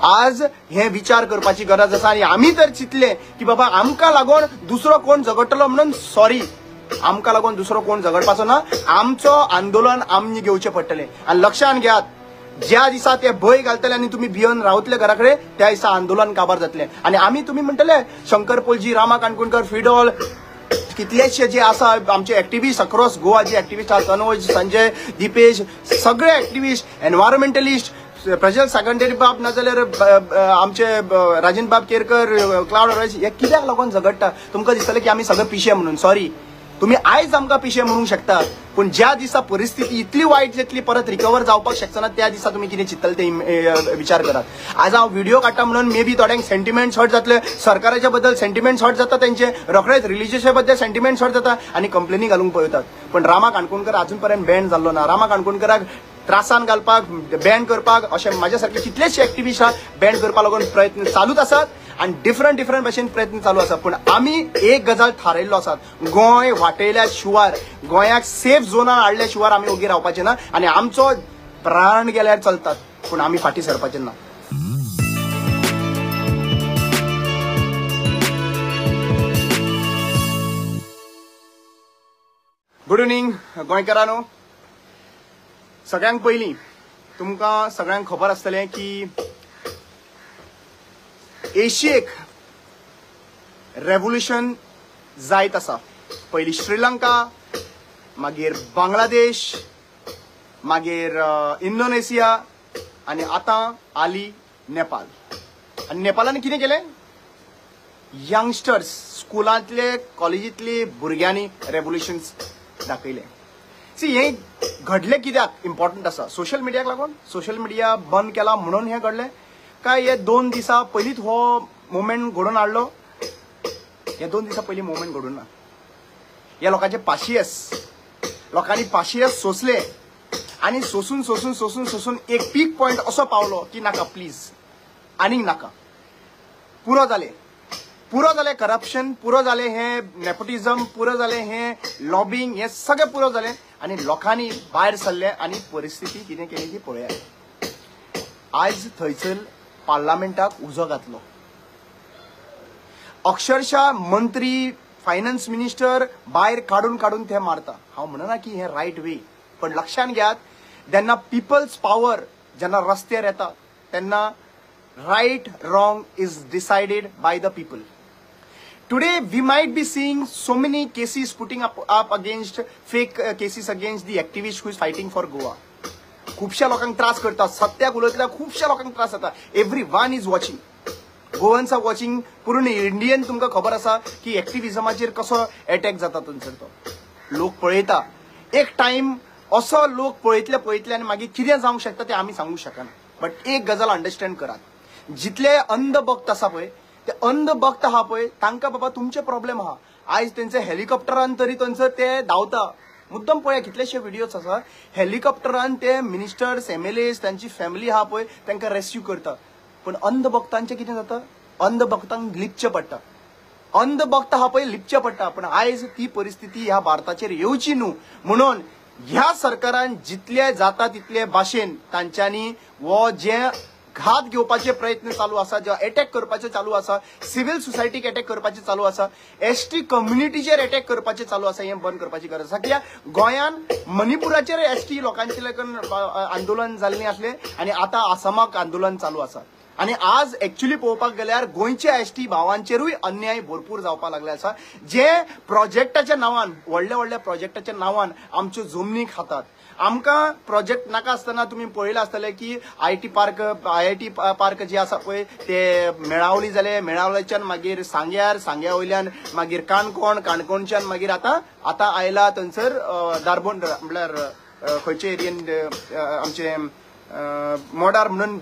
आज हे विचार करपाची गरज आसा आणि आम्ही तर चिंतले की बाबा आमकां लागून दुसरो कोण झगडटलो म्हणून सॉरी, आमकां लागून दुसरो कोण झगडपाचो ना, आमचो आंदोलन आमी घेवचें पडटलें. आणि लक्षात घेयात, ज्या दिसा ते भय घालतले आणि तुम्ही भिवन रावतले घराकडे त्या दिसा आंदोलन काबार जातले. आणि आम्ही तुम्ही म्हणटले शंकर पोलजी, रामा काणकोणकर, फिडॉल, कितलेशे जे आसा आमचे एक्टिव्हिस्ट अक्रॉस गोवा जे एक्टिव्हिस्ट आसा, तनोज, संजय, दीपेश, सगळे एक्टिव्हिस्ट, एनवायरमेंटलिस्ट, प्रज्वल सागंडेरी बाब नाजाल्यार आमचे राजेंद्र बाब केरकर, क्लाउड ऑरेंज, हे कित्याक लागून झगडटा? तुमकां दिसतलें की आमी सगळे पिशे म्हणून. सॉरी, तुम्ही आयज आमकां पिशे म्हणूंक शकता, पण ज्या दिसा परिस्थिती इतली वायट जातली, परत रिकवर जावपाक शकना, त्या दिसा तुम्ही कितें चिंतले ते विचार करात. आज हांव व्हिडिओ काडटा म्हणून मे बी थोड्यांक सेंटिमेंट्स हर्ट जातले, सरकाराच्या बद्दल सेंटिमेंट्स हर्ट जाता, त्यांचे रोखडेच रिलिजियसा बद्दल सेंटिमेंट्स हर्ट जाता आणि कंप्लेनी घालूंक पळयतात. पण रामा काणकोणकर अजून पर्यंत बॅन जाल्लो ना. रामा काणकोणकराक त्रासान घालपाक, बॅन करपाक अशें म्हाज्या सारखे कितलेशे एक्टिव्हिस्ट बॅन करपा लागून प्रयत्न चालूच आसात आणि डिफरंट भाशेन प्रयत्न चालू आसा. पण आमी एक गजाल थारायल्लो आसात, गोंय वाटयल्या शिवार, गोंयाक सेफ झोनान हाडल्या शिवार आमी ओगी रावपाचे ना. आणि आमचो प्राण गेल्यार चलतात, पूण आमी फाटी सरपाचे ना. गुड इव्हनिंग गोंयकारांनो. सगळ्यांक पयलीं तुमकां सगळ्यांक खबर आसतलें की एशियेक रेव्होल्युशन जायत आसा. पयलीं श्रीलंका, मागीर बांगलादेश, मागीर इंडोनेशिया आनी आतां आली नेपाल. आनी नेपालान कितें केलें? यंगस्टर्स, स्कुलांतले, कॉलेजींतले भुरग्यांनी रेव्होल्युशन्स दाखयले. सी, हे घडले कित्याक इम्पॉर्टंट आसा? सोशल मिडियाक लागून. सोशल मिडिया बंद केला म्हणून हे घडले काय? हे 2 दिसा पयलींच हो मुवमेंट घडोवन हाडलो? हे 2 दिसा पयलीं मुवमेंट घडून ना. हे लोकांचे पाशियेस, लोकांनी पाशियेस सोसले आणि सोसून सोसून सोसून सोसून एक पीक पॉइंट असो पावलो की नाका, प्लीज आनीक नाका. पुरो जाले करप्शन, पुरो जाले हे नेपोटिझम, पुरो जाले हे लॉबिंग, हे सगळे पुरो जाले आणि लोकांनी भायर सरले आणि परिस्थिती कितें केली ती पळयात. आज थंयसर पार्लमेंटाक उजो घातलो. अक्षरशः मंत्री, फायनान्स मिनिस्टर भायर काडून काडून ते मारता. हांव म्हणना की हे रायट वे, पण लक्षात घेयात, जेन्ना पिपल्स पॉवर जेन्ना रस्त्यार येता तेन्ना right wrong is decided by the people. Today we might be seeing so many cases putting up against fake cases against the activist who is fighting for Goa. खूपशा लोकांक त्रास करता, सत्याक उलयतल्या खूपशा लोकांक त्रास जाता. Everyone is watching, Goans are watching. पूर्ण Indian तुमकां खबर आसा की एक्टिव्हिजमाचेर कसो अटॅक जाता थंयसर. तो लोक पळयता. एक टाइम असो लोक पळयतले आनी मागीर कितें जावंक शकता ते आमी सांगूंक शकना. बट एक गजाल अंडरस्टँड करात, जितले अंध भक्त आसा पळय, ते अंध भक्त आहा पळय, तांकां बाबा तुमचे प्रॉब्लेम आहा. आयज तेंचे हेलिकॉप्टरान तरी थंयसर ते धांवता. मुद्दम पळया, कितलेशे व्हिडिओज आसा, हेलिकॉप्टरान ते मिनिस्टर्स, MLAs, तांची फॅमिली आहा पळय, तांकां रेस्क्यू करता. पण अंध भक्तांचे कितें जाता? अंध भक्तांक लिपचे पडटा. अंध भक्त आहा पळय, लिपचे पडटा. पण आयज ती परिस्थिती ह्या भारताचेर येवची न्हू म्हणून ह्या सरकारान जितले जाता तितले भाशेन तांच्यांनी वो जे घात घेवपाचे प्रयत्न चालू आसा, जे अटॅक करपाचे चालू आसा, सिव्हिल सोसायटीक अटॅक करपाचे चालू आसा, ST कम्युनिटीचेर अटॅक करपाचे चालू आसा, हे बंद करपाची गरज आसा. कित्याक गोंयान मणिपुराचेर ST लोकांचे लागून आंदोलन जाल्लें आसलें आणि आता आसामाक आंदोलन चालू आसा. आणि आज एक्चुअली पळोवपाक गेल्यार गोंयच्या ST भावांचेरूय अन्याय भरपूर जावपाक लागले आसा, जे प्रोजेक्टाच्या नांवान, व्हडल्या व्हडल्या प्रोजेक्टाच्या नांवान आमच्यो जमनी खातात. आमकां प्रोजेक्ट नाका आसतना तुम्ही पळयलां आसतलें की IIT पार्क जे आसा पळय ते मेळावली जाले, मेळावल्याच्यान मागीर सांग्या वयल्यान मागीर काणकोणच्यान मागीर आतां आयला थंयसर दारबोंड, म्हळ्यार खंयचे एरियेन आमचे मोडार म्हणून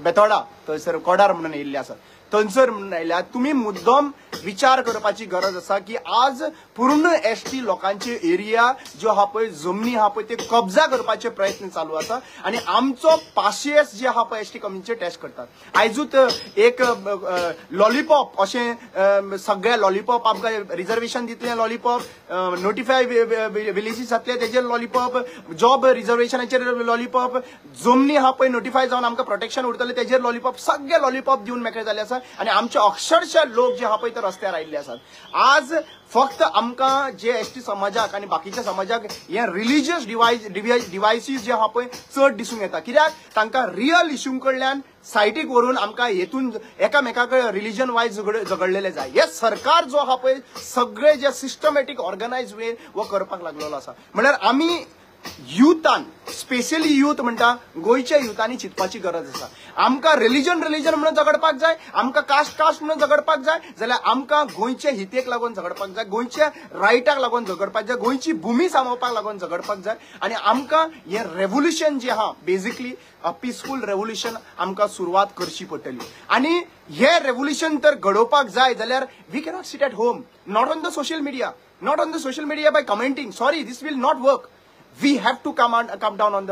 बेतोडा, थंयसर कोडार म्हणून येयल्ले आसा. थंयसर म्हणून आयल्यात तुम्ही मुद्दम विचार करपाची गरज आसा की आज पूर्ण एसटी लोकांचे एरिया जो आहा पळय जमनी आहा पळय ते कब्जा करपाचे प्रयत्न चालू आसा आणि आमचो पाशियस जे आहा पळय एसटी कम्युनिटीचे टेस्ट करतात आयजूच एक लॉलीपॉप अशें सगळे लॉलीपॉप आमकां रिजर्वेशन दितले लॉलीपॉप नोटिफाय विलेजीस जातले तेजेर लॉलीपॉप जॉब रिजर्वेशनाचेर लॉलीपॉप जमनी आहा पळय नोटिफाय जावन आमकां प्रोटेक्शन उरतले तेजेर लॉलीपॉप सगळे लॉलीपॉप दिवन मेकळे जाले आसा आणि आमचे अक्षरशः लोक जे आहा पळय ते रस्त्यार आयिल्ले आसात आज फक्त आमकां जे एसटी समाजाक आणि बाकीच्या समाजाक हे रिलिजियस डिवायसीस जे आहा पळय चड दिसूंक येता कित्याक तांकां रियल इश्यू कडल्यान सायटीक व्हरून आमकां हेतून एकामेकाक रिलिजन वायज झगडलेले जाय हे सरकार जो आहा पळय सगळे जे सिस्टमॅटीक ऑर्गनायज वे वो करपाक लागलेलो आसा म्हळ्यार आमी युथान स्पेशली युथ म्हणटा गोयच्या युथांनी चिंतपाची गरज आसा आमकां रिलिजन म्हणून झगडपाक जाय आमकां कास्ट म्हणून झगडपाक जाय जाल्यार आमकां गोंयचे हितेक लागून झगडपाक जाय गोंयच्या रायटाक लागून झगडपाक जाय गोंयची भूमी सांबाळपाक लागून झगडपाक जाय आणि आमकां हे रेव्होल्युशन जे आहा बेसिकली पीसफूल रेव्होल्युशन आमकां सुरवात करची पडटली आणि हे रेव्होल्युशन तर घडोवपाक जाय जाल्यार we cannot sit at home not on the social media by commenting sorry this will not work we have to come down on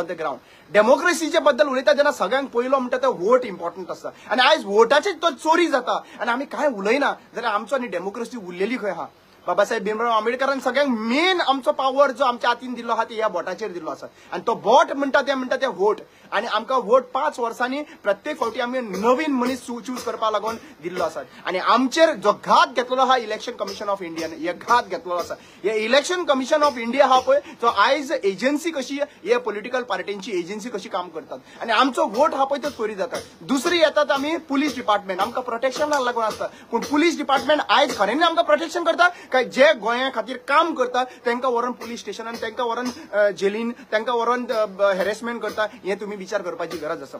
the ground डेमोक्रेसीचे बद्दल उलयता जेन्ना सगळ्यांक पयलो म्हणटा तो वोट इम्पॉर्टंट आसता आणि आयज वोटाची तो चोरी जाता आणि आमी काय उलयना जाल्यार आमचो न्ही डेमोक्रेसी उरलेली खंय आहा बाबासाहेब भीमराव आंबेडकरान सगळ्यांक मेन आमचो पावर जो आमच्या हातीन दिल्लो आहा ते ह्या बोटाचेर दिल्लो आसा आणि तो बोट म्हणटा ते वोट आणि आमकां वोट 5 वर्सांनी प्रत्येक फावटी आमी नवीन मनीस चूज करपा लागून दिल्लो आसा आणि आमचेर जो घात घेतलेलो आहा इलेक्शन कमिशन ऑफ इंडियान हे घात घेतलेलो आसा हे इलेक्शन कमिशन ऑफ इंडिया आहा पळय तो आयज एजन्सी कशी हे पॉलिटिकल पार्टींची एजन्सी कशी काम करतात आणि आमचो वोट आहा पळय तो चोरी जाता दुसरी येतात आमी पुलीस डिपार्टमेंट आमकां प्रोटेक्शनाक लागून आसता पूण पुलीस डिपार्टमेंट आयज खरेंनी आमकां प्रोटेक्शन करता काय जे गोंया खातीर काम करतात तांकां व्हरून पुलीस स्टेशनान तांकां व्हरून जेलीन तांकां व्हरून हॅरेसमेंट करता हे तुम्ही विचार करपाची गरज आसा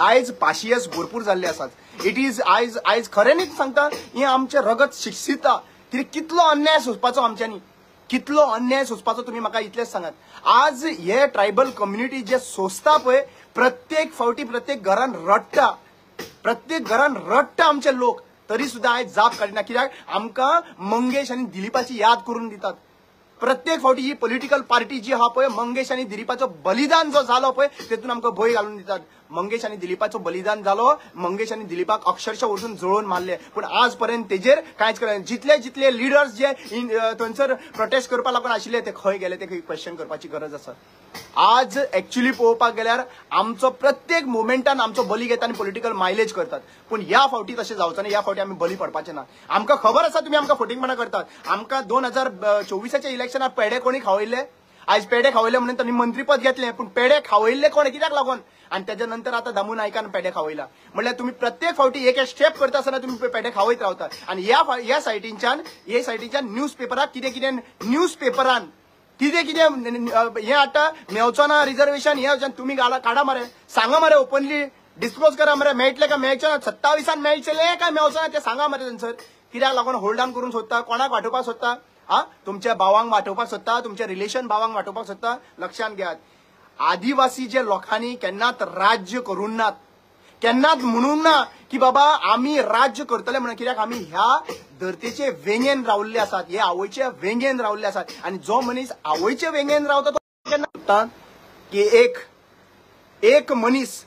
आयज पाशियस भरपूर जाल्ले आसात इट इज आयज खऱ्यांनीच सांगता हे आमचे रगत शिक्षिता कितलो अन्याय सोंसपाचो आमच्यांनी कितलो अन्याय सोंसपाचो तुम्ही म्हाका इतलेंच सांगात आज हे ट्रायबल कम्युनिटी जे सोंसता पळय प्रत्येक फावटी प्रत्येक घरान रडटा आमचे लोक तरी सुद्धा आयज जाप काडिना कित्याक आमकां मंगेश आनी दिलीपाची याद करून दितात प्रत्येक फावटी ही पॉलिटिकल पार्टी जी आहा पळय मंगेश आनी दिलीपाचो बलिदान जो जालो पळय तेतून आमकां भंय घालून दितात मंगेश आनी दिलीपाचो बलिदान जालो मंगेश आनी दिलीपाक अक्षरशः वचून जळोवन मारले पण आज पर्यंत तेजेर कांयच केलें जितले लिडर्स जे थंयसर प्रोटेस्ट करपा लागून आशिल्ले ते खंय गेले ते क्वेश्चन करपाची गरज आसा आज एक्चुअली पळोवपाक गेल्यार आमचो प्रत्येक मोमेंटान आमचो बली घेता आनी पॉलिटिकल मायलेज करतात पण ह्या फावटी तशें जावचें ना ह्या फावटी आमी बली पडपाचे ना आमकां खबर आसा तुमी आमकां फटिंगपणां करतात आमकां 2024च्या इलेक्शनाक पेडे कोणी खावयले आयज पेडे खावयले म्हणून तांणी मंत्रीपद घेतलें पण पेडे खावयल्ले कोण कित्याक लागून आणि त्याच्या नंतर आता दामू नायकान पेडे खावयला म्हणल्यार तुम्ही प्रत्येक फावटी एक स्टेप करता आसतना तुम्ही पेडे खावयत रावता आणि ह्या सायटींच्यान न्यूजपेपराक कितें न्यूजपेपरान कितें हे हाडटा मेवचो ना रिजर्वेशन हे तुम्ही काढा मरे सांगा मरे ओपनली डिस्क्लोज करा मरे मेळटले का मेळचे ना 27 मेळचले काय मेवचो ना ते सांगा मरे थंयसर कित्याक लागून होल्ड ऑन करून सोदता कोणाक वाटोवपाक सोदता तुमच्या भावांक वाटोवपाक सोदता तुमच्या रिलेशन भावांक वाटोवपाक सोदता लक्षात घेयात आदिवासी जे लोकांनी केन्नाच राज्य करून नात केन्नाच म्हणूंक ना की बाबा आमी राज्य करतले म्हणून कित्याक आमी ह्या धर्तेचे वेंगेन रावल्ले आसात हे आवयचे वेंगेन रावल्ले आसात आणि जो मनीस आवयचे वेंगेन रावता तो केन्ना की एक मनीस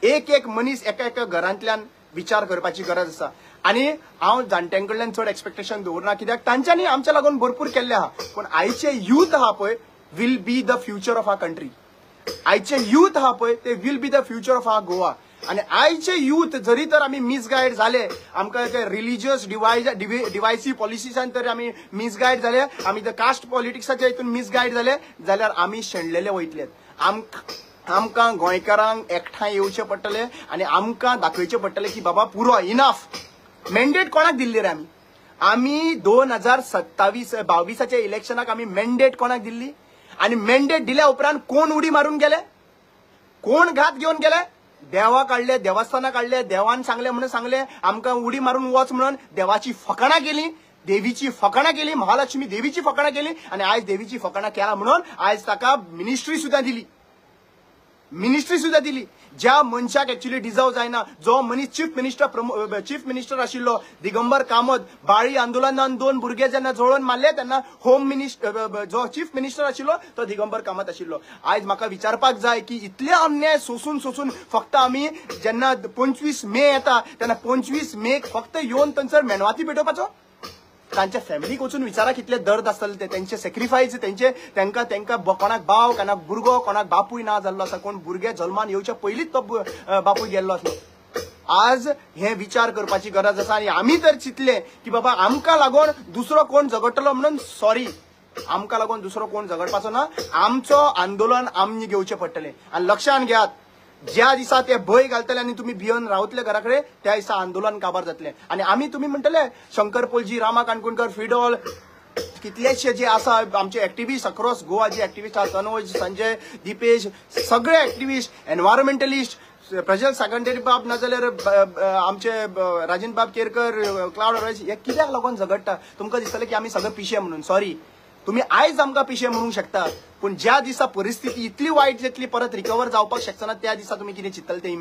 एका घरांतल्यान विचार करपाची गरज आसा आणि हांव जाणट्यांकडल्यान चड एक्सपेक्टेशन दवरना कित्याक तांच्यांनी आमच्या लागून भरपूर केल्ले आहा पण आयचे यूथ आहा पळय will be the future of our country आयचे यूथ आहा पळय ते will be the future of our Goa आणि आयचे यूथ जरी तर आमी मिसगायड झाले आमकां ते रिलिजियस डिवायसी पॉलिसीसान तर आमी मिसगायड झाले आमी द कास्ट पॉलिटिक्साच्या हितून मिसगायड झाले जाल्यार आमी शेणलेले वयतलेत आमकां गोंयकारांक एकठांय येवचें पडटलें आनी आमकां दाखोवचें पडटलें की बाबा पुरो इनफ मॅन्डेट कोणाक दिल्ली रे आमी 2022च्या इलेक्शनाक आमी मॅन्डेट कोणाक दिल्ली आणि मॅन्डेट दिल्या उपरांत कोण उडी मारून गेले कोण घात घेऊन गेले देवा काढले देवस्थाना काढले देवान सांगले आमकां उडी मारून वच म्हणून देवाची फकाणां केली देवीची फकाणां केली महालक्ष्मी देवीची फकाणां केली आणि आयज देवीची फकाणां केला म्हणून आयज ताका मिनिस्ट्री सुद्धा दिली मिनिस्ट्री सुद्धा दिली ज्या मनशाक एक्चुअली डिजर्व जायना, जो मनीस चीफ मिनिस्टर आशिल्लो दिगंबर कामत, बाळी आंदोलनान 2 भुरगे जेन्ना जळोवन मारले तेन्ना होम मिनिस्टर जो चीफ मिनिस्टर आशिल्लो तो दिगंबर कामत आशिल्लो. आयज म्हाका विचारपाक जाय की इतले अन्याय सोसून फक्त आमी जेन्ना 25 मे येता तेन्ना 25 मेक फक्त येवन थंयसर मेणवाती पेटोवपाचो. तांच्या फॅमिलीक वचून विचारा कितले दर्द आसतले ते, त्यांचे सॅक्रिफायस, त्यांका कोणाक भाव, कोणाक भुरगो, कोणाक बापूय ना जाल्लो आसा, कोण भुरगे जल्मान येवच्या पयलींच तो बापूय गेल्लो आसलो. आज हे विचार करपाची गरज आसा आनी आमी तर चिंतले की बाबा आमकां लागून दुसरो कोण झगडटलो म्हणून सॉरी, आमकां लागून दुसरो कोण झगडपाचो ना, आमचो आंदोलन आमी घेवचें पडटलें. आनी लक्षांत घेयात ज्या दिसा ते भंय घालतले आनी तुमी भिवन रावतले घरा कडेन त्या दिसा आंदोलन काबार जातले. आनी आमी तुमी म्हणटले शंकर पोलजी, रामा काणकोणकर, फिडॉल, कितलेशे जे आसा आमचे एक्टिव्हिस्ट अक्रॉस गोवा जे एक्टिव्हिस्ट आसा, तनोज, संजय, दिपेश, सगळे एक्टिव्हिस्ट, एनवायरमेंटलिस्ट, प्रज्वल सागंटेरी बाब नाजाल्यार आमचे राजेंद्र बाब केरकर, क्लाउड रॉयस, हे कित्याक लागून झगडटा? तुमकां दिसतलें की आमी सगळे पिशे म्हणून. सॉरी, तुम्ही आयज आमकां पिशे म्हणूंक शकता, पूण ज्या दिसा परिस्थिती इतली वायट जातली, परत रिकवर जावपाक शकना, त्या दिसा तुम्ही कितें चिंतले ते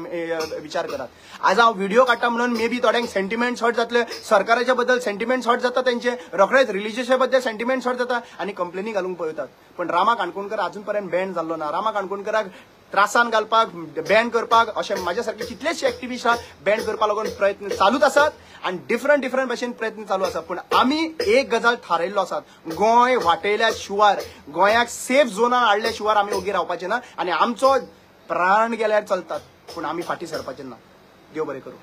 विचार करात. आज हांव व्हिडिओ काडटा म्हणून मे बी थोड्यांक सेंटिमेंट्स हर्ट जातले, सरकाराच्या बद्दल सेंटिमेंट्स हर्ट जाता, त्यांचे रोखडेच रिलिजियसा बद्दल सेंटिमेंट्स हर्ट जाता आनी कंप्लेनी घालूंक पळयतात. पण रामा काणकोणकर अजून पर्यंत बॅन जाल्लो ना. रामा काणकोणकराक त्रासान घालपाक, बॅन करपाक अशें म्हाज्या सारके कितलेशे एक्टिव्हिस्ट बॅन करपा लागून प्रयत्न चालूच आसात आनी डिफरंट भशेन प्रयत्न चालू आसा. पूण आमी एक गजाल थारायल्लो आसात, गोंय वाटयल्या शिवार, गोंयाक सेफ झोनान हाडल्या शिवार आमी ओगी रावपाचे ना. आनी आमचो प्राण गेल्यार चलतात, पूण आमी फाटीं सरपाचे ना. देव बरें करूं.